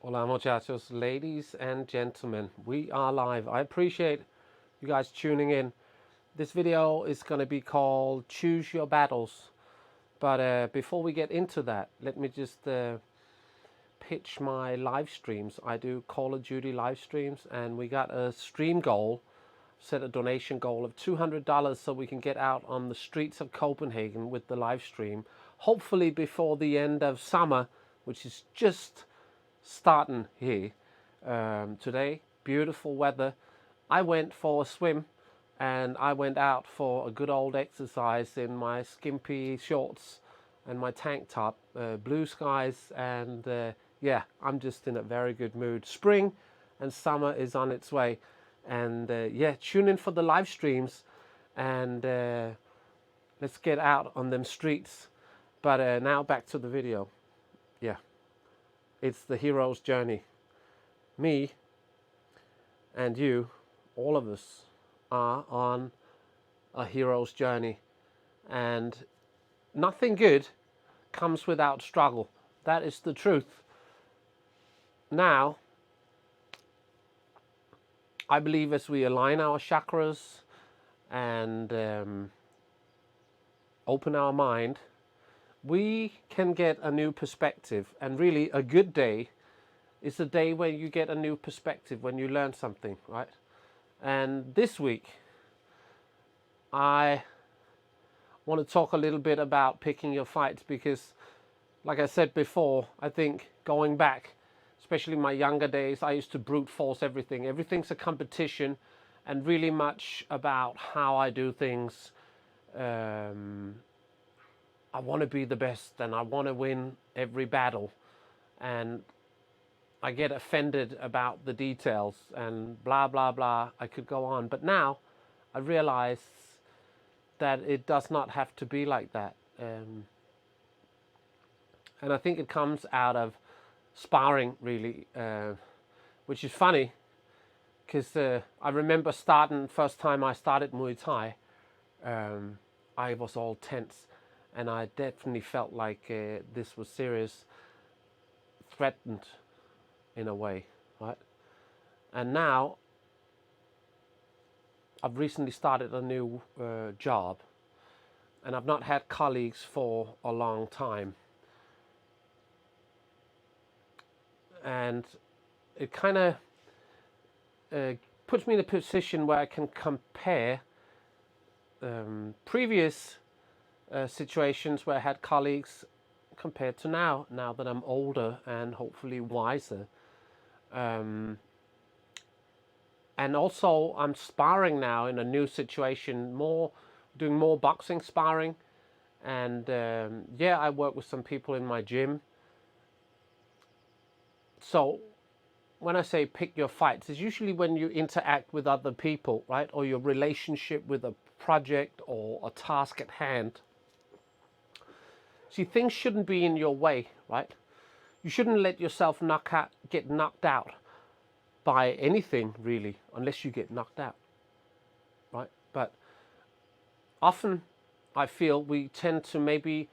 Hola muchachos, ladies and gentlemen, we are live. I appreciate you guys tuning in. This video is going to be called Choose Your Battles. But before we get into that, let me just pitch my live streams. I do Call of Duty live streams, and we got a stream goal, set a donation goal of $200 so we can get out on the streets of Copenhagen with the live stream. Hopefully before the end of summer, which is just starting here today. Beautiful weather. I went for a swim and I went out for a good old exercise in my skimpy shorts and my tank top. Blue skies and yeah, I'm just in a very good mood. Spring and summer is on its way. And yeah, tune in for the live streams and let's get out on them streets. But now back to the video. Yeah. It's the hero's journey. Me and you, all of us, are on a hero's journey. And nothing good comes without struggle. That is the truth. Now, I believe as we align our chakras and open our mind, we can get a new perspective. And really, a good day is a day when you get a new perspective, when you learn something, right? And this week, I want to talk a little bit about picking your fights because, like I said before, I think going back, especially in my younger days, I used to brute force everything. Everything's a competition and really much about how I do things. I want to be the best and I want to win every battle. And I get offended about the details and blah, blah, blah. I could go on. But now I realize that it does not have to be like that. And I think it comes out of sparring, really, which is funny because I remember first time I started Muay Thai, I was all tense and I definitely felt like this was serious, threatened in a way, right? And now I've recently started a new job and I've not had colleagues for a long time. And it kind of puts me in a position where I can compare previous situations where I had colleagues compared to now that I'm older and hopefully wiser. And also I'm sparring now in a new situation, doing more boxing sparring. And yeah, I work with some people in my gym. So when I say pick your fights, it's usually when you interact with other people, right? Or your relationship with a project or a task at hand. See, things shouldn't be in your way, right? You shouldn't let yourself get knocked out by anything, really, unless you get knocked out, right? But often I feel we tend to maybe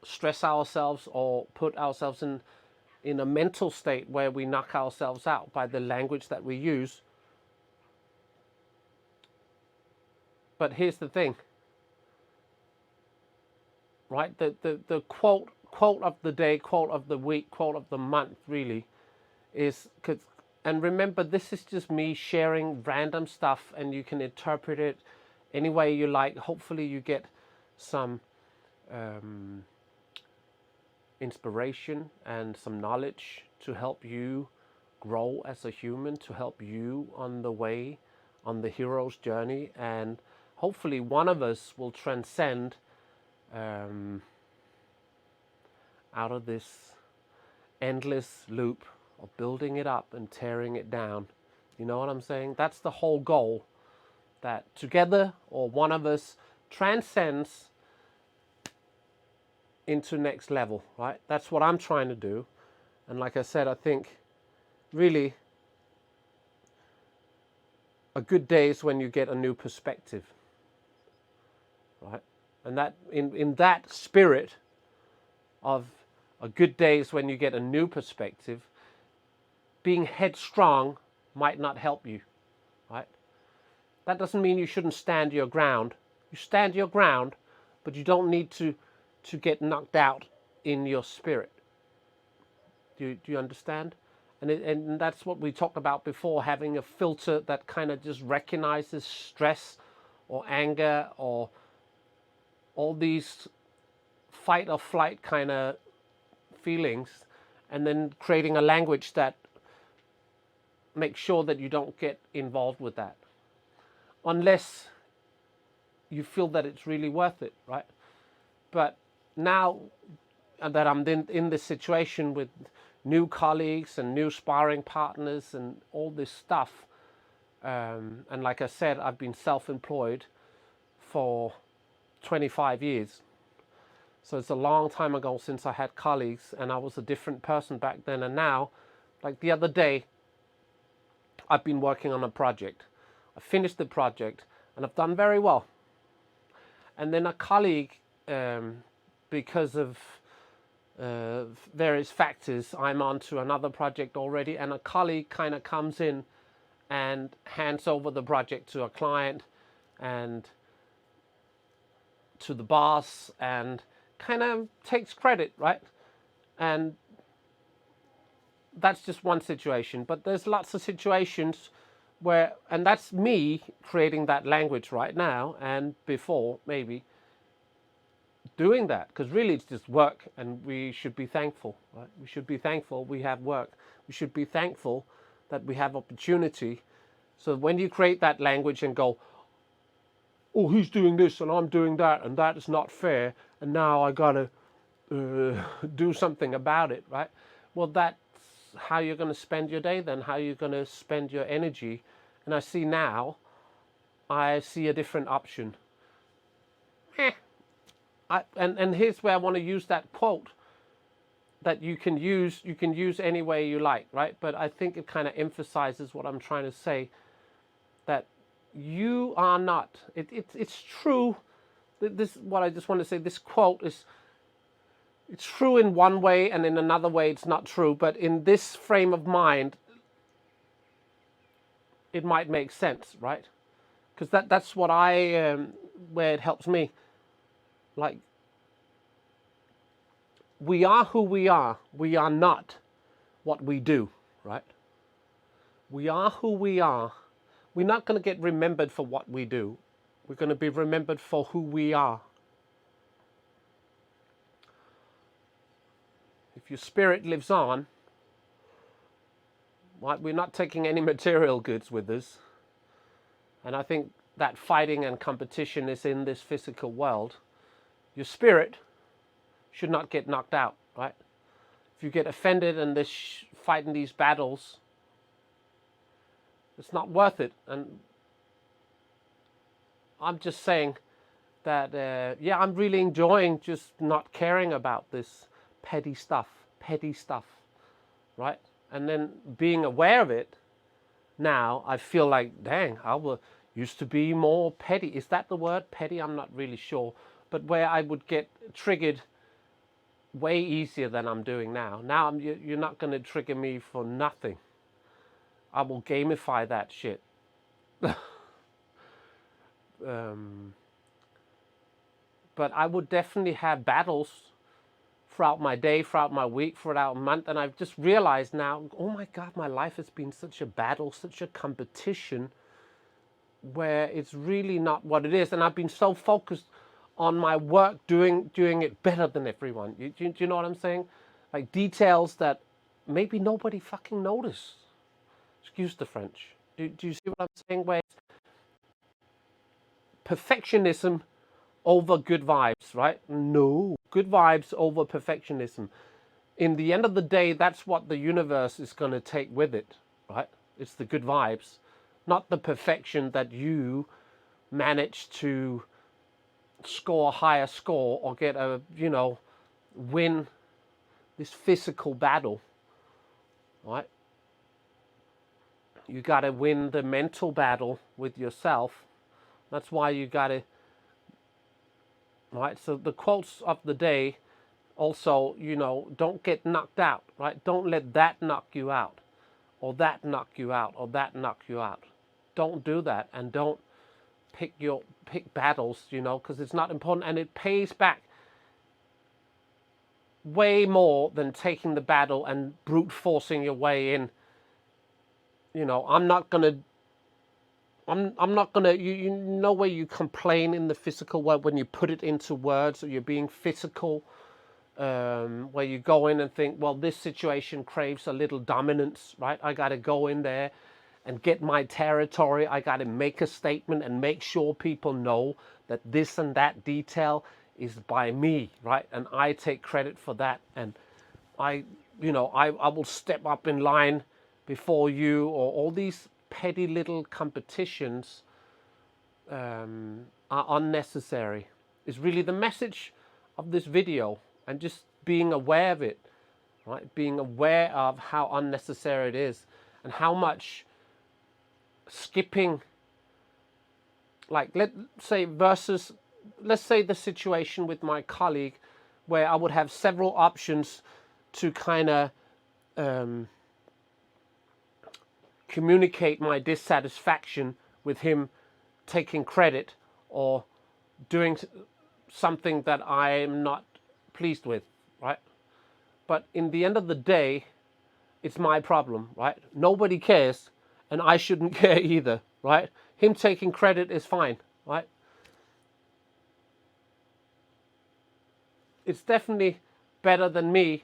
stress ourselves or put ourselves in a mental state where we knock ourselves out by the language that we use. But here's the thing, right? The quote of the day, quote of the week, quote of the month really is, and remember, this is just me sharing random stuff and you can interpret it any way you like. Hopefully you get some inspiration and some knowledge to help you grow as a human, to help you on the way, on the hero's journey. And hopefully one of us will transcend out of this endless loop of building it up and tearing it down. You know what I'm saying? That's the whole goal, that together or one of us transcends into next level, right? That's what I'm trying to do. And like I said, I think really a good day is when you get a new perspective, right? And that in that spirit of a good day is when you get a new perspective, being headstrong might not help you, right? That doesn't mean you shouldn't stand your ground. You stand your ground, but you don't need to get knocked out in your spirit. Do you understand? And that's what we talked about before, having a filter that kind of just recognizes stress or anger or all these fight or flight kind of feelings, and then creating a language that makes sure that you don't get involved with that. Unless you feel that it's really worth it, right? But now that I'm in this situation with new colleagues and new sparring partners and all this stuff, and like I said, I've been self-employed for 25 years. So it's a long time ago since I had colleagues, and I was a different person back then. And now, like the other day, I've been working on a project. I finished the project, and I've done very well. And then a colleague, because of various factors, I'm on to another project already, and a colleague kind of comes in and hands over the project to a client and to the boss and kind of takes credit, right? And that's just one situation, but there's lots of situations where, and that's me creating that language right now and before maybe doing that, because really it's just work, and we should be thankful, right? We should be thankful we have work. We should be thankful that we have opportunity. So when you create that language and go, oh, he's doing this and I'm doing that, and that is not fair, and now I gotta do something about it, right? Well, that's how you're going to spend your day then, how you're going to spend your energy. And I see now, I see a different option. And here's where I want to use that quote that you can use any way you like, right? But I think it kind of emphasizes what I'm trying to say, that you are not, it's true. This, what I just want to say, this quote is, it's true in one way, and in another way it's not true. But in this frame of mind, it might make sense, right? Because that's what where it helps me. Like, we are who we are. We are not what we do, right? We are who we are. We're not going to get remembered for what we do. We're going to be remembered for who we are. If your spirit lives on, right, we're not taking any material goods with us. And I think that fighting and competition is in this physical world. Your spirit should not get knocked out, right? If you get offended and fighting these battles, it's not worth it. And I'm just saying that, yeah, I'm really enjoying just not caring about this petty stuff, right? And then being aware of it, now I feel like, dang, used to be more petty. Is that the word, petty? I'm not really sure. But where I would get triggered way easier than I'm doing now. Now you're not going to trigger me for nothing. I will gamify that shit. But I would definitely have battles throughout my day, throughout my week, throughout a month. And I've just realized now, oh my God, my life has been such a battle, such a competition, where it's really not what it is. And I've been so focused on my work, doing it better than everyone. Do you know what I'm saying? Like details that maybe nobody fucking noticed. Excuse the French. Do you see what I'm saying? Where it's perfectionism over good vibes, right? No. Good vibes over perfectionism. In the end of the day, that's what the universe is going to take with it, right? It's the good vibes, not the perfection that you manage to score a higher score or get a, win this physical battle, right? You got to win the mental battle with yourself. That's why you got to, right? So the quotes of the day also, don't get knocked out, right? Don't let that knock you out. or that knock you out, or that knock you out. Don't do that, and don't pick battles, you know, because it's not important, and it pays back way more than taking the battle and brute forcing your way in. You know, I'm not gonna, you know, where you complain in the physical world when you put it into words, or you're being physical, where you go in and think, well, this situation craves a little dominance, right? I got to go in there and get my territory. I got to make a statement and make sure people know that this and that detail is by me, right? And I take credit for that. And I will step up in line before you, or all these petty little competitions are unnecessary. Is really the message of this video, and just being aware of it, right? Being aware of how unnecessary it is, and how much skipping, like let's say the situation with my colleague, where I would have several options to kind of communicate my dissatisfaction with him taking credit or doing something that I'm not pleased with, right? But in the end of the day, it's my problem, right? Nobody cares, and I shouldn't care either, right? Him taking credit is fine, right? It's definitely better than me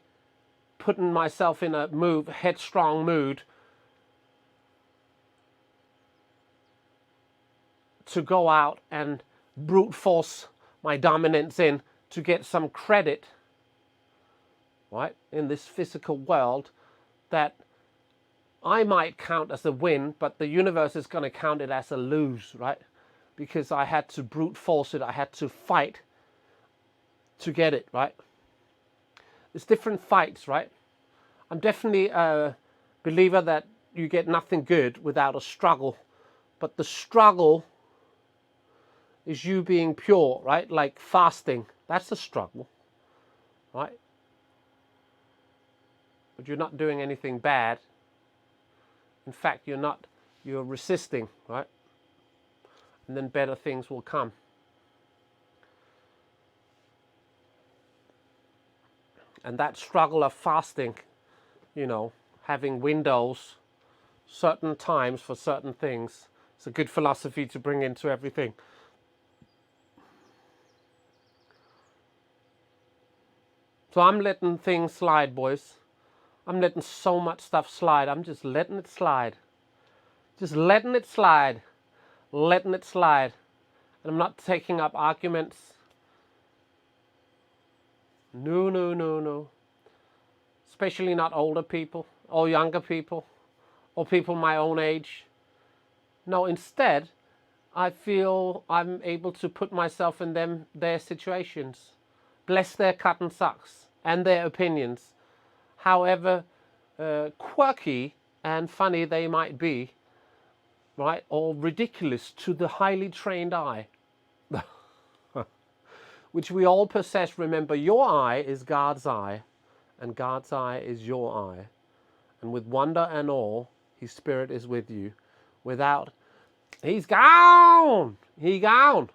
putting myself in a headstrong mood to go out and brute force my dominance in to get some credit, right, in this physical world that I might count as a win, but the universe is going to count it as a lose, right? Because I had to brute force it. I had to fight to get it, right? There's different fights, right? I'm definitely a believer that you get nothing good without a struggle, but the struggle is you being pure, right? Like fasting, that's a struggle, right? But you're not doing anything bad. In fact, you're resisting, right? And then better things will come. And that struggle of fasting, you know, having windows, certain times for certain things, it's a good philosophy to bring into everything. So I'm letting things slide, boys. I'm letting so much stuff slide. I'm just letting it slide. Just letting it slide. Letting it slide. And I'm not taking up arguments. No, no, no, no. Especially not older people or younger people or people my own age. No, instead, I feel I'm able to put myself in their situations. Bless their cotton socks and their opinions, however quirky and funny they might be, right? Or ridiculous to the highly trained eye, which we all possess. Remember, your eye is God's eye, and God's eye is your eye. And with wonder and awe, His Spirit is with you. Without, He's gone! He gone!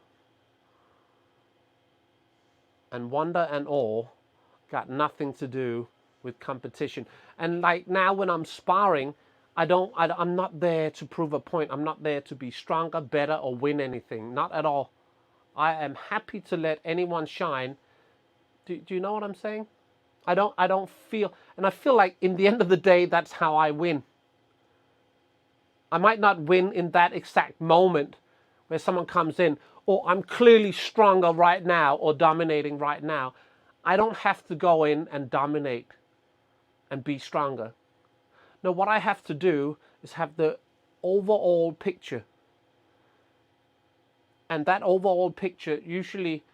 And wonder and awe got nothing to do with competition. And like now when I'm sparring, I'm not there to prove a point. I'm not there to be stronger, better, or win anything. Not at all. I am happy to let anyone shine. Do you know what I'm saying? I don't feel, and I feel like in the end of the day, that's how I win. I might not win in that exact moment where someone comes in, or I'm clearly stronger right now or dominating right now. I don't have to go in and dominate and be stronger. No, what I have to do is have the overall picture. And that overall picture usually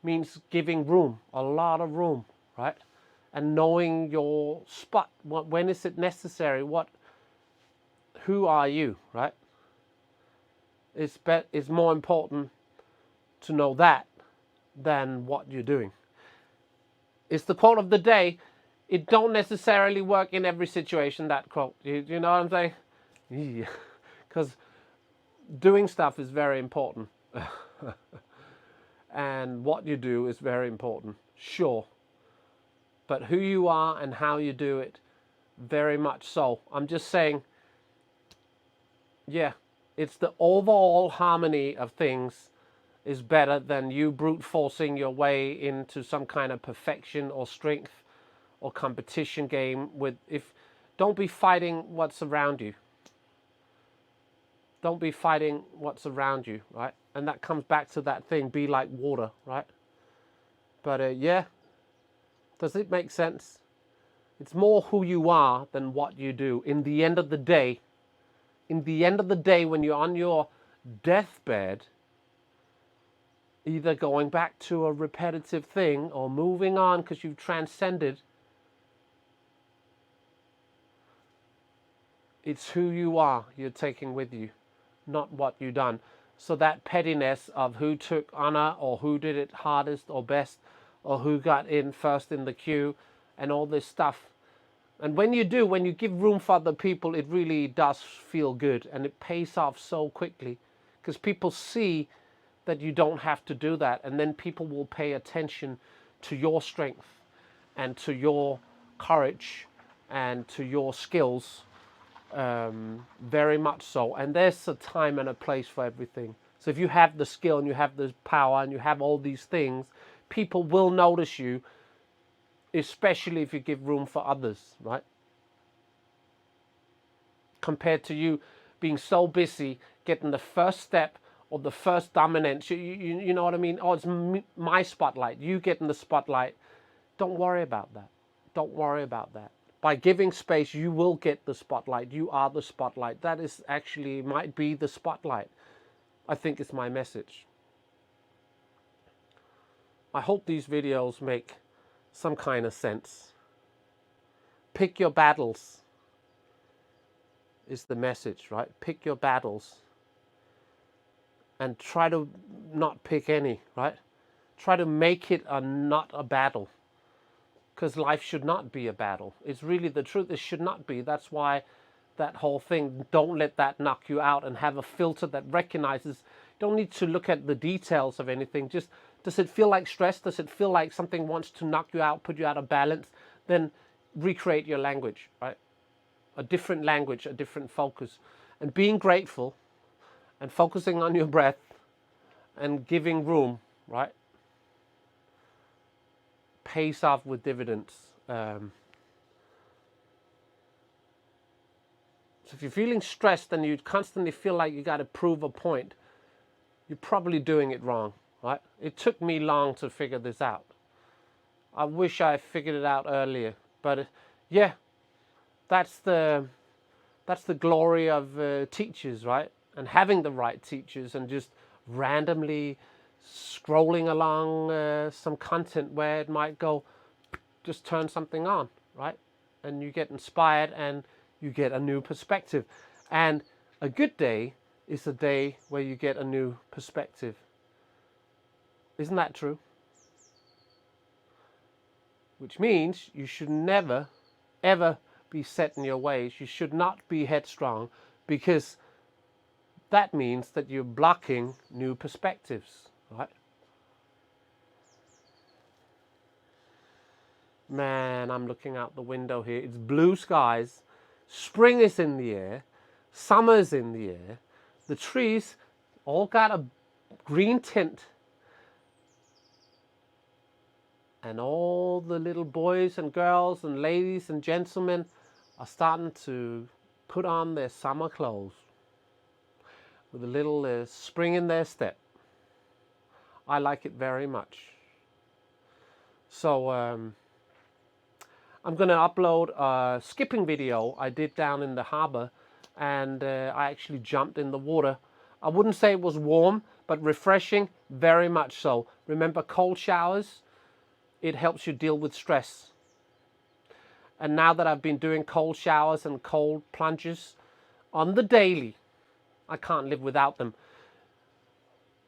means giving room, a lot of room, right? And knowing your spot. When is it necessary? Who are you, right? It's more important to know that than what you're doing. It's the quote of the day. it don't necessarily work in every situation, that quote. You know what I'm saying? Yeah. Because doing stuff is very important. And what you do is very important, sure. But who you are and how you do it, very much so. I'm just saying, yeah, it's the overall harmony of things is better than you brute forcing your way into some kind of perfection or strength or competition game with, if, don't be fighting what's around you. Don't be fighting what's around you, right? And that comes back to that thing, be like water, right? But yeah, does it make sense? It's more who you are than what you do. In the end of the day, when you're on your deathbed, either going back to a repetitive thing or moving on because you've transcended, it's who you are you're taking with you, not what you've done. So that pettiness of who took honor or who did it hardest or best or who got in first in the queue and all this stuff. And when you do, when you give room for other people, it really does feel good and it pays off so quickly because people see that you don't have to do that, and then people will pay attention to your strength and to your courage and to your skills, very much so. And there's a time and a place for everything. So if you have the skill and you have the power and you have all these things, people will notice you, especially if you give room for others, right? Compared to you being so busy getting the first step or the first dominance, you know what I mean? Oh, it's my spotlight. You getting the spotlight. Don't worry about that. Don't worry about that. By giving space, you will get the spotlight. You are the spotlight. That is actually, might be the spotlight. I think it's my message. I hope these videos make some kind of sense. Pick your battles is the message, right? Pick your battles. And try to not pick any, right? Try to make it not a battle. Because life should not be a battle. It's really the truth. It should not be. That's why that whole thing, don't let that knock you out, and have a filter that recognizes. Don't need to look at the details of anything. Just, does it feel like stress? Does it feel like something wants to knock you out, put you out of balance? Then recreate your language, right? A different language, a different focus. And being grateful and focusing on your breath and giving room, right, pays off with dividends. So if you're feeling stressed and you constantly feel like you got to prove a point, you're probably doing it wrong, right? It took me long to figure this out. I wish I figured it out earlier, but yeah, that's the glory of teachers, right? And having the right teachers and just randomly scrolling along some content where it might go, just turn something on, right? And you get inspired and you get a new perspective. And a good day is a day where you get a new perspective. Isn't that true? Which means you should never, ever be set in your ways. You should not be headstrong, because that means that you're blocking new perspectives, right? Man, I'm looking out the window here. It's blue skies. Spring is in the air. Summer's in the air. The trees all got a green tint. And all the little boys and girls and ladies and gentlemen are starting to put on their summer clothes with a little spring in their step. I like it very much. So I'm going to upload a skipping video I did down in the harbor, and I actually jumped in the water. I wouldn't say it was warm, but refreshing, very much so. Remember, cold showers, it helps you deal with stress. And now that I've been doing cold showers and cold plunges on the daily, I can't live without them.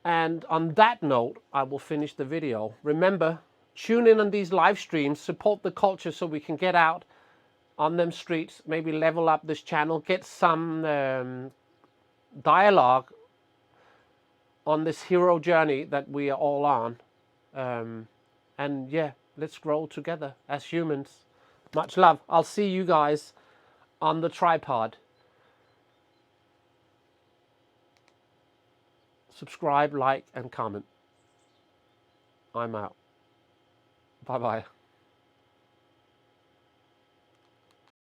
And on that note, I will finish the video. Remember, tune in on these live streams, support the culture so we can get out on them streets, maybe level up this channel, get some dialogue on this hero journey that we are all on. And yeah, let's grow together as humans. Much love. I'll see you guys on the tripod. Subscribe, like, and comment. I'm out. Bye-bye.